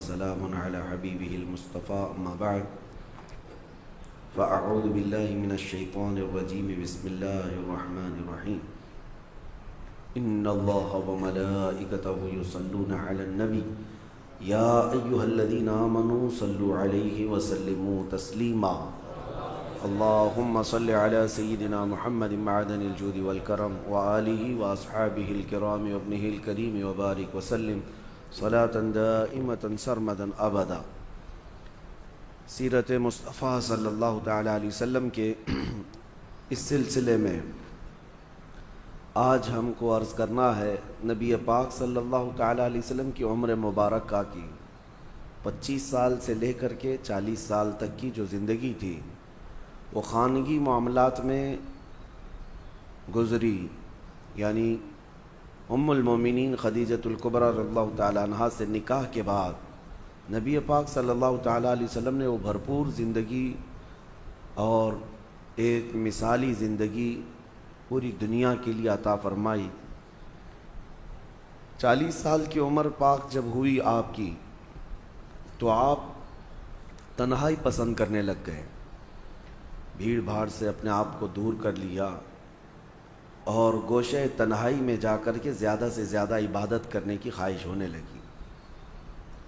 وسلام على حبيبه المصطفى أما بعد فأعوذ بالله من الشيطان الرجيم بسم الله الرحمن الرحيم إن الله وملائكته يصلون على النبي يا أيها الذين آمنوا صلوا عليه وسلموا تسليما اللهم صل على سيدنا محمد معدن الجود والكرم وآله وأصحابه الكرام وابنه الكريم وبارك وسلم صلاة دائمة سرمدا أبدا۔ سیرت مصطفیٰ صلی اللہ تعالیٰ علیہ وسلم کے اس سلسلے میں آج ہم کو عرض کرنا ہے نبی پاک صلی اللہ تعالیٰ علیہ وسلم کی عمر مبارکہ کی 25 سال سے لے کر کے 40 سال تک کی جو زندگی تھی وہ خانگی معاملات میں گزری، یعنی ام المومنین خدیجۃ الکبریٰ رضی اللہ تعالیٰ عنہا سے نکاح کے بعد نبی پاک صلی اللہ تعالیٰ علیہ وسلم نے وہ بھرپور زندگی اور ایک مثالی زندگی پوری دنیا کے لیے عطا فرمائی۔ 40 سال کی عمر پاک جب ہوئی آپ کی تو آپ تنہائی پسند کرنے لگ گئے، بھیڑ بھاڑ سے اپنے آپ کو دور کر لیا اور گوشے تنہائی میں جا کر کے زیادہ سے زیادہ عبادت کرنے کی خواہش ہونے لگی،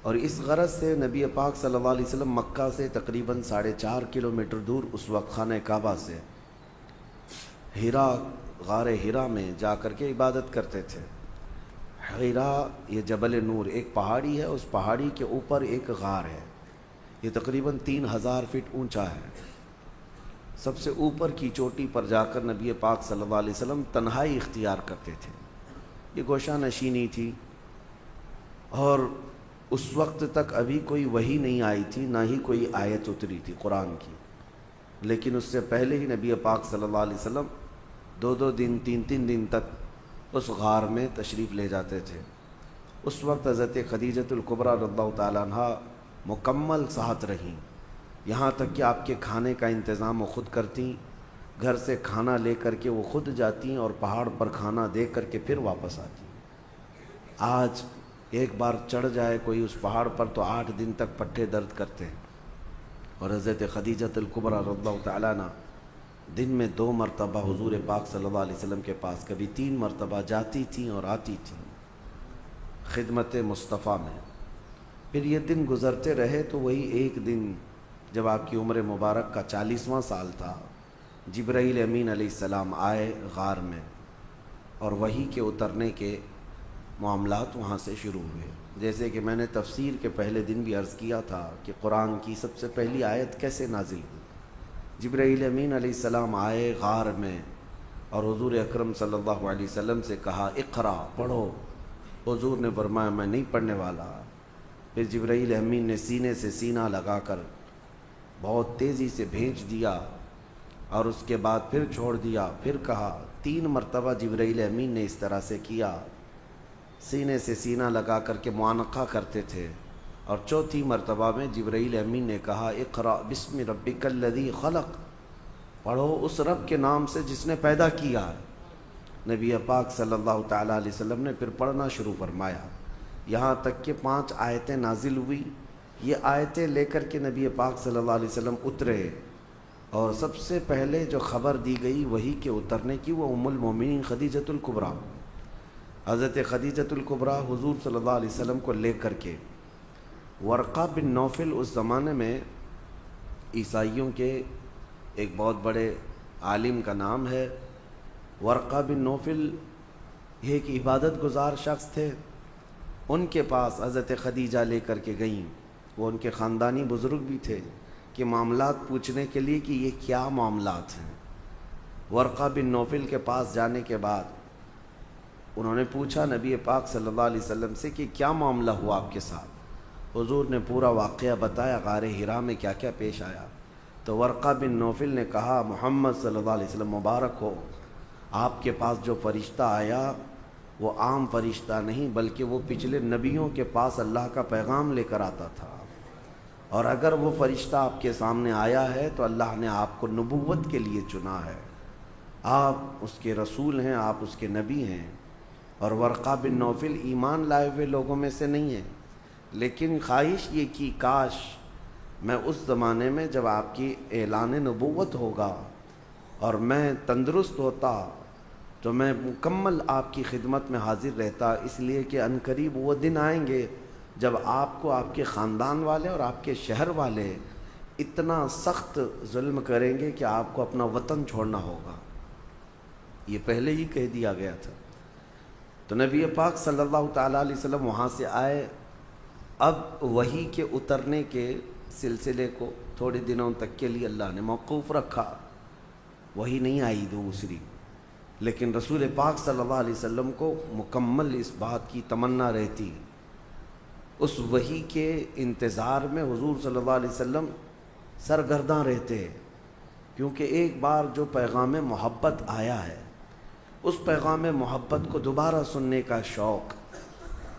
اور اس غرض سے نبی پاک صلی اللہ علیہ وسلم مکہ سے تقریباً 4.5 کلومیٹر دور اس وقت خانہ کعبہ سے غار ہیرا میں جا کر کے عبادت کرتے تھے۔ ہیرا یہ جبل نور ایک پہاڑی ہے، اس پہاڑی کے اوپر ایک غار ہے، یہ تقریباً 3000 فٹ اونچا ہے۔ سب سے اوپر کی چوٹی پر جا کر نبی پاک صلی اللہ علیہ وسلم تنہائی اختیار کرتے تھے۔ یہ گوشہ نشینی تھی اور اس وقت تک ابھی کوئی وحی نہیں آئی تھی، نہ ہی کوئی آیت اتری تھی قرآن کی، لیکن اس سے پہلے ہی نبی پاک صلی اللہ علیہ وسلم 2 دن 3 دن تک اس غار میں تشریف لے جاتے تھے۔ اس وقت حضرت خدیجۃ الکبریٰ رضی اللہ تعالیٰ عنہا مکمل ساتھ رہیں، یہاں تک کہ آپ کے کھانے کا انتظام وہ خود کرتیں، گھر سے کھانا لے کر کے وہ خود جاتیں اور پہاڑ پر کھانا دے کر کے پھر واپس آتیں۔ آج ایک بار چڑھ جائے کوئی اس پہاڑ پر تو 8 دن تک پٹھے درد کرتے ہیں، اور حضرت خدیجۃ الکبریٰ رضی اللہ تعالیٰ عنہ دن میں 2 مرتبہ حضور پاک صلی اللہ علیہ وسلم کے پاس، کبھی 3 مرتبہ جاتی تھیں اور آتی تھیں خدمت مصطفیٰ میں۔ پھر یہ دن گزرتے رہے تو وہی ایک دن جب آپ کی عمر مبارک کا 40واں سال تھا، جبرائیل امین علیہ السلام آئے غار میں، اور وحی کے اترنے کے معاملات وہاں سے شروع ہوئے۔ جیسے کہ میں نے تفسیر کے پہلے دن بھی عرض کیا تھا کہ قرآن کی سب سے پہلی آیت کیسے نازل ہوئی۔ جبرائیل امین علیہ السلام آئے غار میں اور حضور اکرم صلی اللہ علیہ وسلم سے کہا اقرا، پڑھو۔ حضور نے فرمایا میں نہیں پڑھنے والا۔ پھر جبرائیل امین نے سینے سے سینہ لگا کر بہت تیزی سے بھیج دیا اور اس کے بعد پھر چھوڑ دیا، پھر کہا۔ 3 مرتبہ جبرائیل امین نے اس طرح سے کیا، سینے سے سینہ لگا کر کے معانقہ کرتے تھے، اور 4تھی مرتبہ میں جبرائیل امین نے کہا اقرأ بسم ربک الذی خلق، پڑھو اس رب کے نام سے جس نے پیدا کیا۔ نبی پاک صلی اللہ تعالیٰ علیہ وسلم نے پھر پڑھنا شروع فرمایا، یہاں تک کہ 5 آیتیں نازل ہوئی۔ یہ آیتیں لے کر کے نبی پاک صلی اللہ علیہ وسلم اترے، اور سب سے پہلے جو خبر دی گئی وحی کے اترنے کی وہ ام المومنین خدیجۃ الکبریٰ، حضرت خدیجۃ الکبریٰ حضور صلی اللہ علیہ وسلم کو لے کر کے ورقہ بن نوفل، اس زمانے میں عیسائیوں کے ایک بہت بڑے عالم کا نام ہے ورقہ بن نوفل، یہ ایک عبادت گزار شخص تھے۔ ان کے پاس حضرت خدیجہ لے کر کے گئیں، وہ ان کے خاندانی بزرگ بھی تھے، کہ معاملات پوچھنے کے لیے کہ یہ کیا معاملات ہیں۔ ورقہ بن نوفل کے پاس جانے کے بعد انہوں نے پوچھا نبی پاک صلی اللہ علیہ وسلم سے کہ کیا معاملہ ہوا آپ کے ساتھ۔ حضور نے پورا واقعہ بتایا، غار ہیرا میں کیا کیا پیش آیا۔ تو ورقہ بن نوفل نے کہا محمد صلی اللہ علیہ وسلم مبارک ہو، آپ کے پاس جو فرشتہ آیا وہ عام فرشتہ نہیں، بلکہ وہ پچھلے نبیوں کے پاس اللہ کا پیغام لے کر آتا تھا، اور اگر وہ فرشتہ آپ کے سامنے آیا ہے تو اللہ نے آپ کو نبوت کے لیے چنا ہے، آپ اس کے رسول ہیں، آپ اس کے نبی ہیں۔ اور ورقہ بن نوفل ایمان لائے ہوئے لوگوں میں سے نہیں ہے، لیکن خواہش یہ کی کاش میں اس زمانے میں جب آپ کی اعلان نبوت ہوگا اور میں تندرست ہوتا تو میں مکمل آپ کی خدمت میں حاضر رہتا، اس لیے کہ عنقریب وہ دن آئیں گے جب آپ کو آپ کے خاندان والے اور آپ کے شہر والے اتنا سخت ظلم کریں گے کہ آپ کو اپنا وطن چھوڑنا ہوگا۔ یہ پہلے ہی کہہ دیا گیا تھا۔ تو نبی پاک صلی اللہ تعالیٰ علیہ وسلم وہاں سے آئے۔ اب وحی کے اترنے کے سلسلے کو تھوڑے دنوں تک کے لیے اللہ نے موقوف رکھا، وحی نہیں آئی دوسری، لیکن رسول پاک صلی اللہ علیہ وسلم کو مکمل اس بات کی تمنا رہتی، اس وحی کے انتظار میں حضور صلی اللہ علیہ وسلم سرگرداں رہتے، کیونکہ ایک بار جو پیغام محبت آیا ہے اس پیغام محبت کو دوبارہ سننے کا شوق۔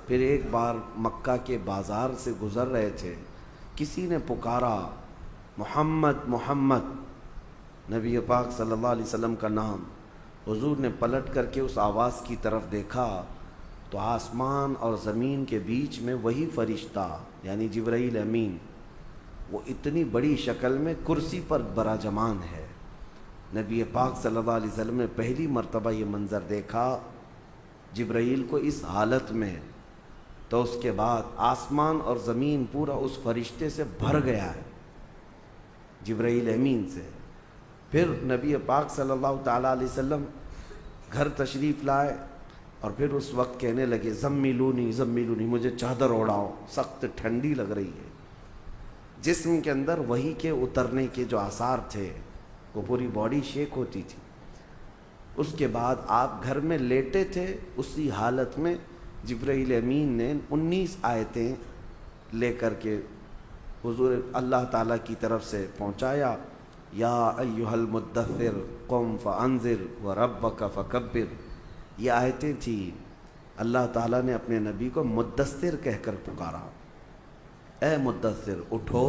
پھر ایک بار مکہ کے بازار سے گزر رہے تھے، کسی نے پکارا محمد محمد، نبی پاک صلی اللہ علیہ وسلم کا نام۔ حضور نے پلٹ کر کے اس آواز کی طرف دیکھا تو آسمان اور زمین کے بیچ میں وہی فرشتہ یعنی جبرائیل امین، وہ اتنی بڑی شکل میں کرسی پر براجمان ہے۔ نبی پاک صلی اللہ علیہ وسلم نے پہلی مرتبہ یہ منظر دیکھا جبرائیل کو اس حالت میں، تو اس کے بعد آسمان اور زمین پورا اس فرشتے سے بھر گیا ہے، جبرائیل امین سے۔ پھر نبی پاک صلی اللہ تعالیٰ علیہ وسلم گھر تشریف لائے اور پھر اس وقت کہنے لگے زمیلونی زمیلونی، مجھے چادر اوڑھاؤ، سخت ٹھنڈی لگ رہی ہے۔ جسم کے اندر وحی کے اترنے کے جو آثار تھے وہ پوری باڈی شیک ہوتی تھی۔ اس کے بعد آپ گھر میں لیٹے تھے، اسی حالت میں جبرائیل امین نے 19 آیتیں لے کر کے حضور اللہ تعالیٰ کی طرف سے پہنچایا۔ یا ایھا المدثر قم فانذر وربک فکبر، یہ آیتیں تھیں۔ اللہ تعالیٰ نے اپنے نبی کو مدثر کہہ کر پکارا، اے مدثر اٹھو،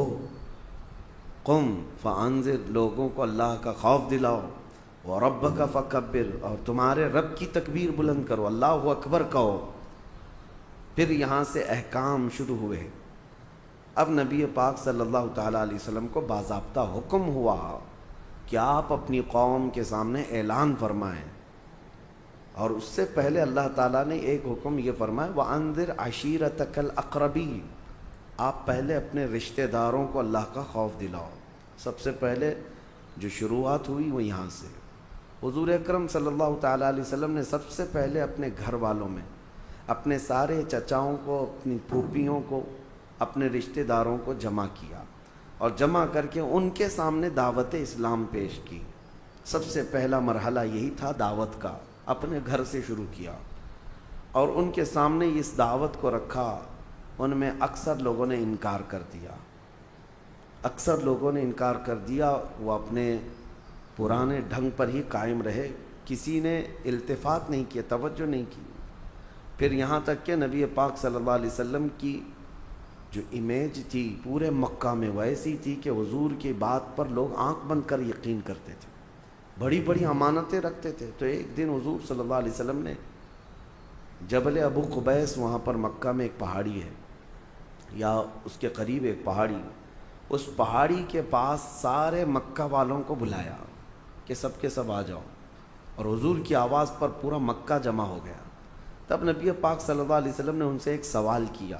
قم فانذر، لوگوں کو اللہ کا خوف دلاؤ، وربک فکبر، اور تمہارے رب کی تکبیر بلند کرو، اللہ اکبر کہو۔ پھر یہاں سے احکام شروع ہوئے۔ اب نبی پاک صلی اللہ تعالیٰ علیہ وسلم کو باضابطہ حکم ہوا کہ آپ اپنی قوم کے سامنے اعلان فرمائیں، اور اس سے پہلے اللہ تعالیٰ نے ایک حکم یہ فرمایا وَأَنذِرْ عَشِيرَتَكَ الْأَقْرَبِينَ، آپ پہلے اپنے رشتہ داروں کو اللہ کا خوف دلاؤ۔ سب سے پہلے جو شروعات ہوئی وہ یہاں سے، حضور اکرم صلی اللہ تعالیٰ علیہ وسلم نے سب سے پہلے اپنے گھر والوں میں اپنے سارے چچاؤں کو، اپنی پھوپھیوں کو، اپنے رشتہ داروں کو جمع کیا، اور جمع کر کے ان کے سامنے دعوت اسلام پیش کی۔ سب سے پہلا مرحلہ یہی تھا دعوت کا، اپنے گھر سے شروع کیا اور ان کے سامنے اس دعوت کو رکھا۔ ان میں اکثر لوگوں نے انکار کر دیا، اکثر لوگوں نے انکار کر دیا، وہ اپنے پرانے ڈھنگ پر ہی قائم رہے، کسی نے التفات نہیں کیا، توجہ نہیں کی۔ پھر یہاں تک کہ نبی پاک صلی اللہ علیہ وسلم کی جو امیج تھی پورے مکہ میں ویسی تھی کہ حضور کی بات پر لوگ آنکھ بند کر یقین کرتے تھے، بڑی بڑی امانتیں رکھتے تھے۔ تو ایک دن حضور صلی اللہ علیہ وسلم نے جبل ابو قبیس، وہاں پر مکہ میں ایک پہاڑی ہے یا اس کے قریب ایک پہاڑی، اس پہاڑی کے پاس سارے مکہ والوں کو بلایا کہ سب کے سب آ جاؤ، اور حضور کی آواز پر پورا مکہ جمع ہو گیا۔ تب نبی پاک صلی اللہ علیہ وسلم نے ان سے ایک سوال کیا،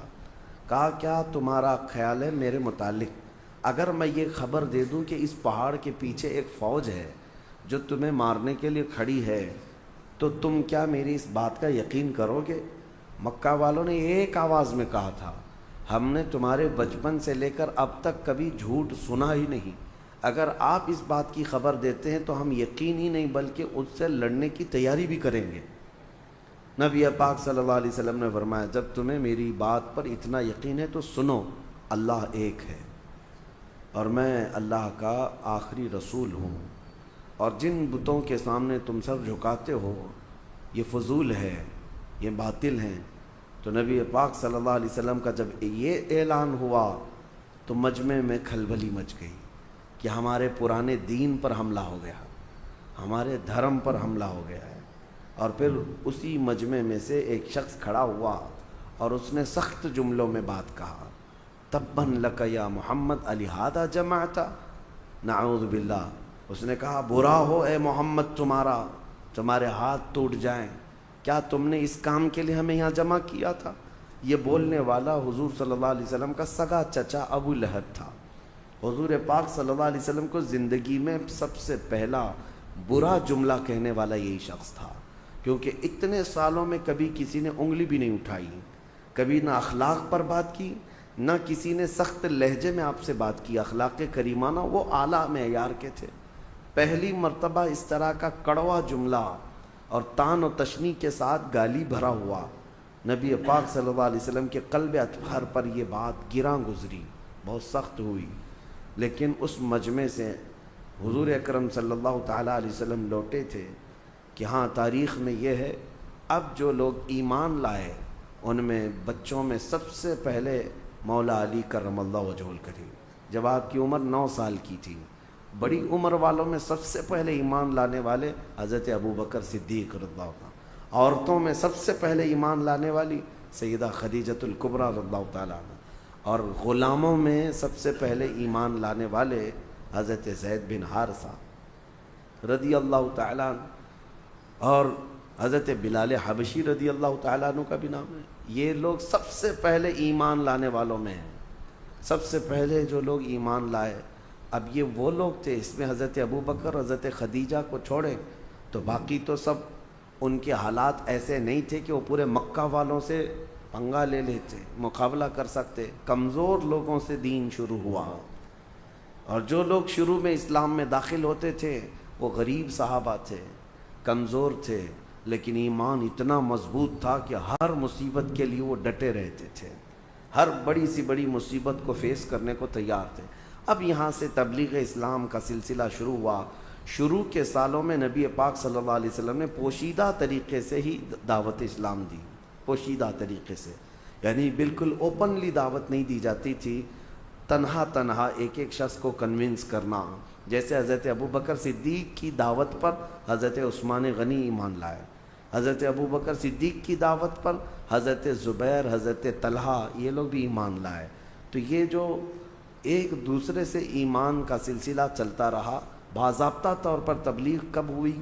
کہا کیا تمہارا خیال ہے میرے متعلق اگر میں یہ خبر دے دوں کہ اس پہاڑ کے پیچھے ایک فوج ہے جو تمہیں مارنے کے لیے کھڑی ہے، تو تم کیا میری اس بات کا یقین کرو گے؟ مکہ والوں نے ایک آواز میں کہا تھا، ہم نے تمہارے بچپن سے لے کر اب تک کبھی جھوٹ سنا ہی نہیں، اگر آپ اس بات کی خبر دیتے ہیں تو ہم یقین ہی نہیں بلکہ اس سے لڑنے کی تیاری بھی کریں گے۔ نبی پاک صلی اللہ علیہ وسلم نے فرمایا جب تمہیں میری بات پر اتنا یقین ہے تو سنو، اللہ ایک ہے اور میں اللہ کا آخری رسول ہوں، اور جن بتوں کے سامنے تم سر جھکاتے ہو یہ فضول ہے، یہ باطل ہیں۔ تو نبی پاک صلی اللہ علیہ وسلم کا جب یہ اعلان ہوا تو مجمع میں کھلبلی مچ گئی کہ ہمارے پرانے دین پر حملہ ہو گیا، ہمارے دھرم پر حملہ ہو گیا ہے۔ اور پھر اسی مجمع میں سے ایک شخص کھڑا ہوا اور اس نے سخت جملوں میں بات کہا، تبن لک یا محمد الہذا جمعتا، نعوذ باللہ، اس نے کہا برا ہو اے محمد تمہارے ہاتھ ٹوٹ جائیں، کیا تم نے اس کام کے لیے ہمیں یہاں جمع کیا تھا؟ یہ بولنے والا حضور صلی اللہ علیہ وسلم کا سگا چچا ابو لہب تھا۔ حضور پاک صلی اللہ علیہ وسلم کو زندگی میں سب سے پہلا برا جملہ کہنے والا یہی شخص تھا، کیونکہ اتنے سالوں میں کبھی کسی نے انگلی بھی نہیں اٹھائی، کبھی نہ اخلاق پر بات کی، نہ کسی نے سخت لہجے میں آپ سے بات کی، اخلاق کریمانہ وہ اعلیٰ معیار کے تھے۔ پہلی مرتبہ اس طرح کا کڑوا جملہ اور تان و تشنیع کے ساتھ گالی بھرا ہوا نبی پاک صلی اللہ علیہ وسلم کے قلب اطہر پر یہ بات گراں گزری، بہت سخت ہوئی۔ لیکن اس مجمع سے حضور اکرم صلی اللہ تعالیٰ علیہ وسلم لوٹے تھے کہ ہاں تاریخ میں یہ ہے، اب جو لوگ ایمان لائے ان میں بچوں میں سب سے پہلے مولا علی کرم اللہ وجہہ الکریم، جب آپ کی عمر 9 سال کی تھی۔ بڑی عمر والوں میں سب سے پہلے ایمان لانے والے حضرت ابوبکر صدیق رضی اللہ عنہ، عورتوں میں سب سے پہلے ایمان لانے والی سیدہ خدیجۃ الکبریٰ رضی اللہ تعالیٰ عنہ، اور غلاموں میں سب سے پہلے ایمان لانے والے حضرت زید بن حارثہ رضی اللہ تعالیٰ عنہ، اور حضرت بلال حبشی رضی اللہ تعالیٰ عنہ کا بھی نام ہے۔ یہ لوگ سب سے پہلے ایمان لانے والوں میں ہیں، سب سے پہلے جو لوگ ایمان لائے۔ اب یہ وہ لوگ تھے، اس میں حضرت ابوبکر حضرت خدیجہ کو چھوڑے تو باقی تو سب ان کے حالات ایسے نہیں تھے کہ وہ پورے مکہ والوں سے پنگا لے لیتے، مقابلہ کر سکتے۔ کمزور لوگوں سے دین شروع ہوا، اور جو لوگ شروع میں اسلام میں داخل ہوتے تھے وہ غریب صحابہ تھے، کمزور تھے، لیکن ایمان اتنا مضبوط تھا کہ ہر مصیبت کے لیے وہ ڈٹے رہتے تھے، ہر بڑی سی بڑی مصیبت کو فیس کرنے کو تیار تھے۔ اب یہاں سے تبلیغ اسلام کا سلسلہ شروع ہوا۔ شروع کے سالوں میں نبی پاک صلی اللہ علیہ وسلم نے پوشیدہ طریقے سے ہی دعوت اسلام دی، پوشیدہ طریقے سے، یعنی بالکل اوپنلی دعوت نہیں دی جاتی تھی، تنہا ایک ایک شخص کو کنونس کرنا۔ جیسے حضرت ابوبکر صدیق کی دعوت پر حضرت عثمان غنی ایمان لائے، حضرت ابوبکر صدیق کی دعوت پر حضرت زبیر، حضرت طلحہ، یہ لوگ بھی ایمان لائے۔ تو یہ جو ایک دوسرے سے ایمان کا سلسلہ چلتا رہا۔ باضابطہ طور پر تبلیغ کب ہوئی؟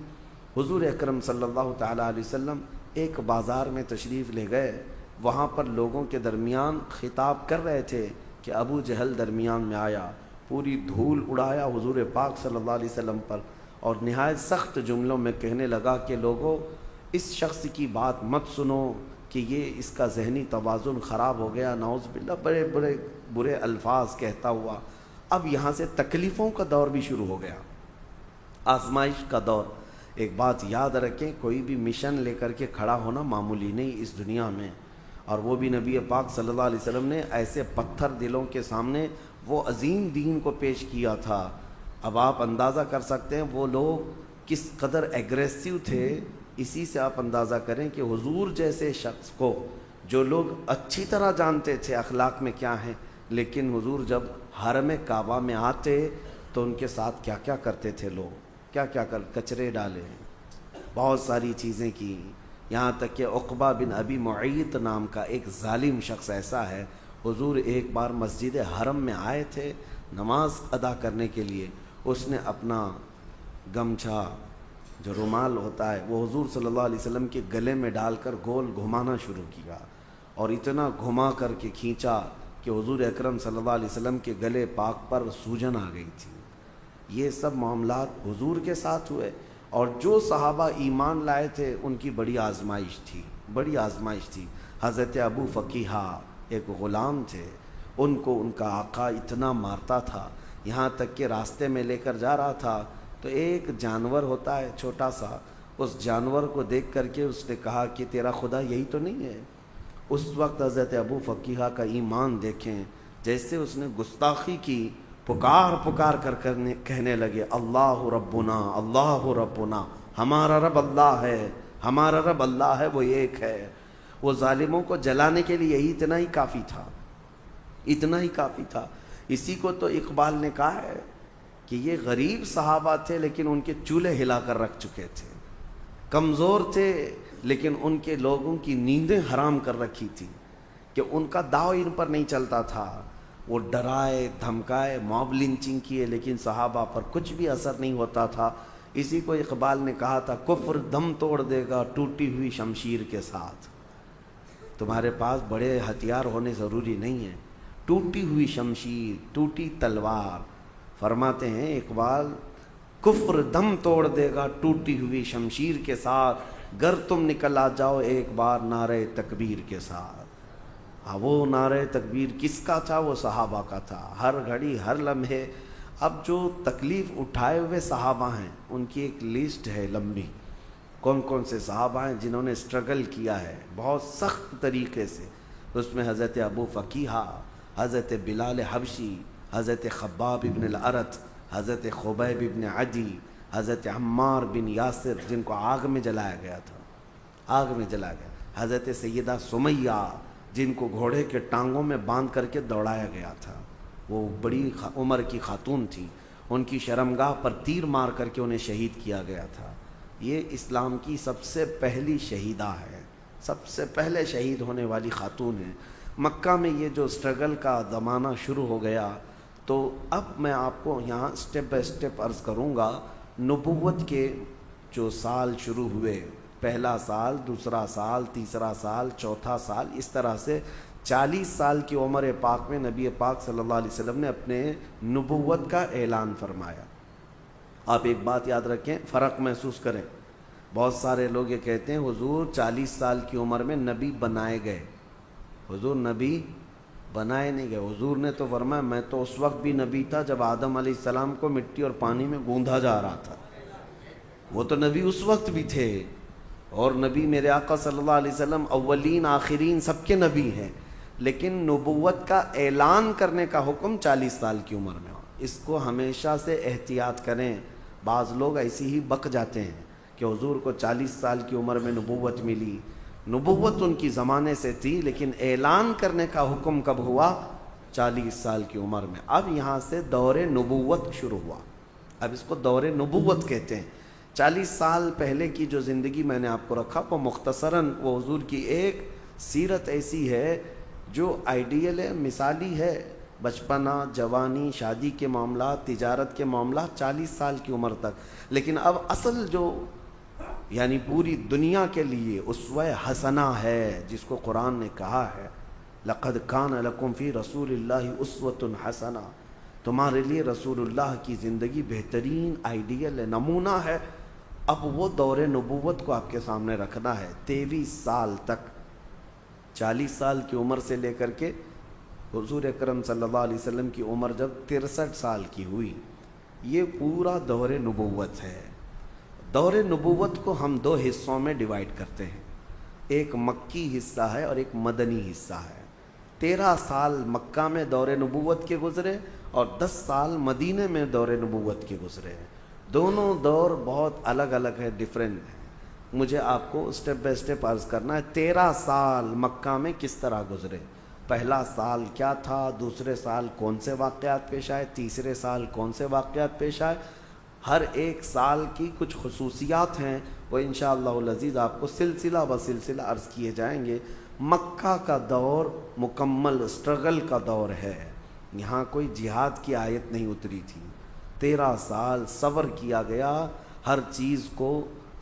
حضور اکرم صلی اللہ تعالیٰ علیہ وسلم ایک بازار میں تشریف لے گئے، وہاں پر لوگوں کے درمیان خطاب کر رہے تھے کہ ابو جہل درمیان میں آیا، پوری دھول اڑایا حضور پاک صلی اللہ علیہ وسلم پر، اور نہایت سخت جملوں میں کہنے لگا کہ لوگوں اس شخص کی بات مت سنو کہ یہ اس کا ذہنی توازن خراب ہو گیا، نعوذ باللہ، بڑے بڑے برے الفاظ کہتا ہوا۔ اب یہاں سے تکلیفوں کا دور بھی شروع ہو گیا، آزمائش کا دور۔ ایک بات یاد رکھیں، کوئی بھی مشن لے کر کے کھڑا ہونا معمولی نہیں اس دنیا میں، اور وہ بھی نبی پاک صلی اللہ علیہ وسلم نے ایسے پتھر دلوں کے سامنے وہ عظیم دین کو پیش کیا تھا۔ اب آپ اندازہ کر سکتے ہیں وہ لوگ کس قدر ایگریسو تھے، اسی سے آپ اندازہ کریں کہ حضور جیسے شخص کو جو لوگ اچھی طرح جانتے تھے اخلاق میں کیا ہیں، لیکن حضور جب حرم کعبہ میں آتے تو ان کے ساتھ کیا کیا کرتے تھے لوگ، کیا کیا کچرے ڈالے، بہت ساری چیزیں کی، یہاں تک کہ عقبہ بن ابی معیط نام کا ایک ظالم شخص ایسا ہے، حضور ایک بار مسجد حرم میں آئے تھے نماز ادا کرنے کے لیے، اس نے اپنا گمچھا جو رومال ہوتا ہے وہ حضور صلی اللہ علیہ وسلم کے گلے میں ڈال کر گول گھمانا شروع کیا، اور اتنا گھما کر کے کھینچا کہ حضور اکرم صلی اللہ علیہ وسلم کے گلے پاک پر سوجن آ گئی تھی۔ یہ سب معاملات حضور کے ساتھ ہوئے، اور جو صحابہ ایمان لائے تھے ان کی بڑی آزمائش تھی، بڑی آزمائش تھی۔ حضرت ابو فقیہہ ایک غلام تھے، ان کو ان کا آقا اتنا مارتا تھا، یہاں تک کہ راستے میں لے کر جا رہا تھا تو ایک جانور ہوتا ہے چھوٹا سا، اس جانور کو دیکھ کر کے اس نے کہا کہ تیرا خدا یہی تو نہیں ہے۔ اس وقت حضرت ابو فقیہہ کا ایمان دیکھیں، جیسے اس نے گستاخی کی، پکار کر کہنے لگے اللہ ربنا اللہ ربنا، ہمارا رب اللہ ہے، ہمارا رب اللہ ہے، وہ ایک ہے۔ وہ ظالموں کو جلانے کے لیے یہی اتنا ہی کافی تھا، اتنا ہی کافی تھا۔ اسی کو تو اقبال نے کہا ہے کہ یہ غریب صحابہ تھے لیکن ان کے چولہے ہلا کر رکھ چکے تھے، کمزور تھے لیکن ان کے لوگوں کی نیندیں حرام کر رکھی تھی، کہ ان کا داؤ ان پر نہیں چلتا تھا، وہ ڈرائے دھمکائے موب لنچنگ کیے لیکن صحابہ پر کچھ بھی اثر نہیں ہوتا تھا۔ اسی کو اقبال نے کہا تھا کفر دم توڑ دے گا ٹوٹی ہوئی شمشیر کے ساتھ۔ تمہارے پاس بڑے ہتھیار ہونے ضروری نہیں ہیں، ٹوٹی ہوئی شمشیر، ٹوٹی تلوار۔ فرماتے ہیں اقبال کفر دم توڑ دے گا ٹوٹی ہوئی شمشیر کے ساتھ، گر تم نکل آ جاؤ ایک بار نعرہ تکبیر کے ساتھ۔ ہاں وہ نعرہ تکبیر کس کا تھا؟ وہ صحابہ کا تھا۔ ہر گھڑی ہر لمحے اب جو تکلیف اٹھائے ہوئے صحابہ ہیں ان کی ایک لسٹ ہے لمبی، کون کون سے صحابہ ہیں جنہوں نے اسٹرگل کیا ہے بہت سخت طریقے سے۔ اس میں حضرت ابو فقیہہ، حضرت بلال حبشی، حضرت خباب ابن الارت، حضرت خبیب ابن عدی، حضرت عمار بن یاسر جن کو آگ میں جلایا گیا تھا، آگ میں جلایا گیا، حضرت سیدہ سمیہ جن کو گھوڑے کے ٹانگوں میں باندھ کر کے دوڑایا گیا تھا، وہ بڑی عمر کی خاتون تھی، ان کی شرمگاہ پر تیر مار کر کے انہیں شہید کیا گیا تھا۔ یہ اسلام کی سب سے پہلی شہیدہ ہے، سب سے پہلے شہید ہونے والی خاتون ہے۔ مکہ میں یہ جو اسٹرگل کا زمانہ شروع ہو گیا، تو اب میں آپ کو یہاں سٹیپ بائی سٹیپ عرض کروں گا۔ نبوت کے جو سال شروع ہوئے، پہلا سال، دوسرا سال، تیسرا سال، چوتھا سال، اس طرح سے 40 سال کی عمر پاک میں نبی پاک صلی اللہ علیہ وسلم نے اپنے نبوت کا اعلان فرمایا۔ آپ ایک بات یاد رکھیں، فرق محسوس کریں۔ بہت سارے لوگ یہ کہتے ہیں حضور 40 سال کی عمر میں نبی بنائے گئے۔ حضور نبی بنائے نہیں گئے، حضور نے تو فرمایا میں تو اس وقت بھی نبی تھا جب آدم علیہ السلام کو مٹی اور پانی میں گوندھا جا رہا تھا، وہ تو نبی اس وقت بھی تھے۔ اور نبی میرے آقا صلی اللہ علیہ وسلم اولین آخرین سب کے نبی ہیں، لیکن نبوت کا اعلان کرنے کا حکم 40 سال کی عمر میں ہو۔ اس کو ہمیشہ سے احتیاط کریں۔ بعض لوگ ایسی ہی بک جاتے ہیں کہ حضور کو 40 سال کی عمر میں نبوت ملی۔ نبوت ان کی زمانے سے تھی، لیکن اعلان کرنے کا حکم کب ہوا؟ 40 سال کی عمر میں۔ اب یہاں سے دور نبوت شروع ہوا، اب اس کو دور نبوت کہتے ہیں۔ 40 سال پہلے کی جو زندگی میں نے آپ کو رکھا وہ مختصراً وہ حضور کی ایک سیرت ایسی ہے جو آئیڈیل ہے، مثالی ہے۔ بچپنا، جوانی، شادی کے معاملات، تجارت کے معاملات 40 سال کی عمر تک۔ لیکن اب اصل جو یعنی پوری دنیا کے لیے اسوہ حسنہ ہے، جس کو قرآن نے کہا ہے لَقَدْ كَانَ لَكُمْ فِي رَسُولِ اللَّهِ أُسْوَةٌ حَسَنَةٌ، تمہارے لیے رسول اللہ کی زندگی بہترین آئیڈیل ہے، نمونہ ہے۔ اب وہ دور نبوت کو آپ کے سامنے رکھنا ہے۔ 23 سال تک، 40 سال کی عمر سے لے کر کے حضور اکرم صلی اللہ علیہ وسلم کی عمر جب 63 سال کی ہوئی، یہ پورا دور نبوت ہے۔ دور نبوت کو ہم 2 حصوں میں ڈیوائیڈ کرتے ہیں، ایک مکی حصہ ہے اور ایک مدنی حصہ ہے۔ 13 سال مکہ میں دور نبوت کے گزرے اور 10 سال مدینے میں دور نبوت کے گزرے۔ دونوں دور بہت الگ الگ ہے، ڈیفرنٹ ہیں۔ مجھے آپ کو اسٹیپ بائی اسٹیپ عرض کرنا ہے 13 سال مکہ میں کس طرح گزرے، پہلا سال کیا تھا، دوسرے سال کون سے واقعات پیش آئے، تیسرے سال کون سے واقعات پیش آئے۔ ہر ایک سال کی کچھ خصوصیات ہیں، وہ انشاءاللہ العزیز آپ کو سلسلہ بسلسلہ عرض کیے جائیں گے۔ مکہ کا دور مکمل اسٹرگل کا دور ہے، یہاں کوئی جہاد کی آیت نہیں اتری تھی۔ 13 سال صبر کیا گیا، ہر چیز کو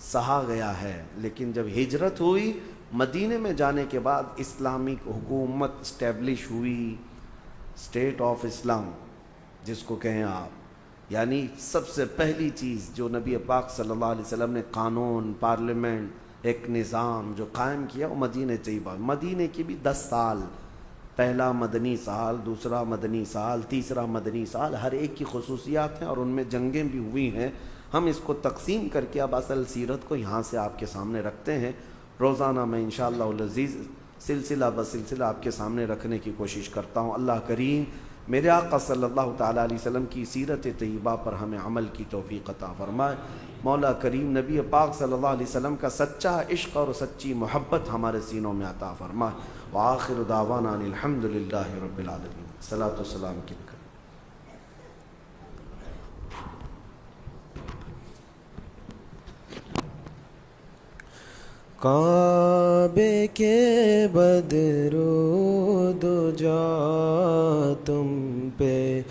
سہا گیا ہے۔ لیکن جب ہجرت ہوئی، مدینے میں جانے کے بعد اسلامک حکومت اسٹیبلش ہوئی، اسٹیٹ آف اسلام جس کو کہیں آپ، یعنی سب سے پہلی چیز جو نبی پاک صلی اللہ علیہ وسلم نے قانون، پارلیمنٹ، ایک نظام جو قائم کیا وہ مدینہ طیبہ۔ مدینہ کی بھی 10 سال، پہلا مدنی سال، دوسرا مدنی سال، تیسرا مدنی سال، ہر ایک کی خصوصیات ہیں اور ان میں جنگیں بھی ہوئی ہیں۔ ہم اس کو تقسیم کر کے اب اصل سیرت کو یہاں سے آپ کے سامنے رکھتے ہیں۔ روزانہ میں انشاءاللہ العزیز سلسلہ بسلسلہ آپ کے سامنے رکھنے کی کوشش کرتا ہوں۔ اللہ کریم میرے آقا صلی اللہ تعالیٰ علیہ وسلم کی سیرت طیبہ پر ہمیں عمل کی توفیق عطا فرمائے۔ مولا کریم نبی پاک صلی اللہ علیہ وسلم کا سچا عشق اور سچی محبت ہمارے سینوں میں عطا فرمائے۔ وآخر دعوانا ان الحمد للہ رب العالمین۔ صلاۃ و سلام کی بکر۔ کعبے کے بدرود جا تم پہ